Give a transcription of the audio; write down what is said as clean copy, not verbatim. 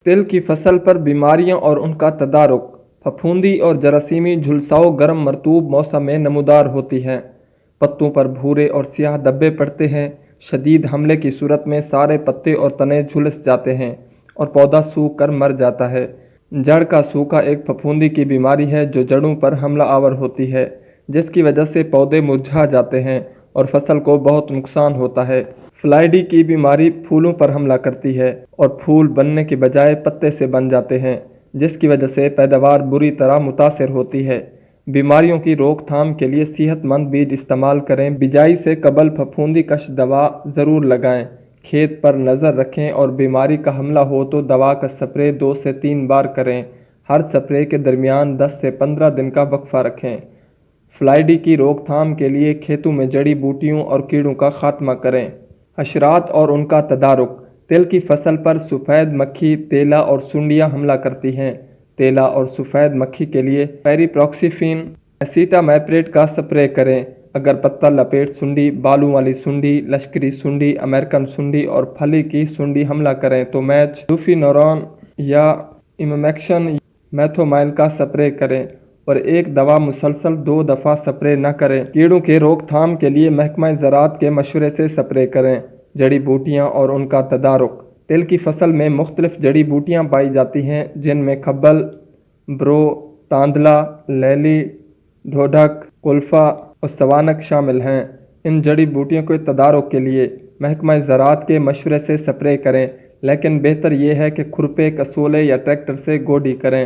तिल की फसल पर बीमारियों और उनका तदारुक। फफूंदी और जरासीमी झुलसाओं गर्म मरतूब मौसम में नमूदार होती हैं। पत्तों पर भूरे और स्याह धब्बे पड़ते हैं। शदीद हमले की सूरत में सारे पत्ते और तने झुलस जाते हैं और पौधा सूख कर मर जाता है। जड़ का सूखा एक फफूंदी की बीमारी है जो जड़ों पर हमला आवर होती है, जिसकी वजह से पौधे मुरझा जाते हैं और फसल को बहुत नुकसान होता है। फ्लाइडी की बीमारी फूलों पर हमला करती है और फूल बनने के बजाय पत्ते से बन जाते हैं, जिसकी वजह से पैदावार बुरी तरह मुतासर होती है। बीमारियों की रोकथाम के लिए सेहतमंद बीज इस्तेमाल करें। बिजाई से कबल फफूंदी कश दवा ज़रूर लगाएं। खेत पर नज़र रखें और बीमारी का हमला हो तो दवा का स्प्रे 2 से 3 बार करें। हर स्प्रे के दरमियान 10 से 15 दिन का वक्फा रखें। फ्लाइडी की रोकथाम के लिए खेतों में जड़ी बूटियों और कीड़ों का खात्मा करें। हशरात और उनका तदारुक। तिल की फसल पर सफ़ेद मक्खी, तेला और सुंडियां हमला करती हैं। तेला और सफ़ेद मक्खी के लिए पेरिप्रॉक्सीफिन एसिटामेप्रिड का स्प्रे करें। अगर पत्ता लपेट सुंडी, बालों वाली सुंडी, लश्करी सुंडी, अमेरिकन सुंडी और फली की सुंडी हमला करें तो मैच लूफिनोरॉन या इममेक्शन मैथोमाइल का स्प्रे करें और एक दवा मुसलसल 2 दफ़ा स्प्रे न करें। कीड़ों के रोकथाम के लिए महकमा ज़राअत के मशवरे से स्प्रे करें। जड़ी बूटियाँ और उनका तदारुक। तिल की फसल में मुख्तलिफ जड़ी बूटियाँ पाई जाती हैं, जिनमें खब्बल, ब्रो, तांदला, लैली, ढोढक, कुल्फा और सवानक शामिल हैं। इन जड़ी बूटियों के तदारुक के लिए महकमा ज़राअत के मशवरे से स्प्रे करें, लेकिन बेहतर यह है कि खुरपे, कसोले या ट्रैक्टर से गोडी करें।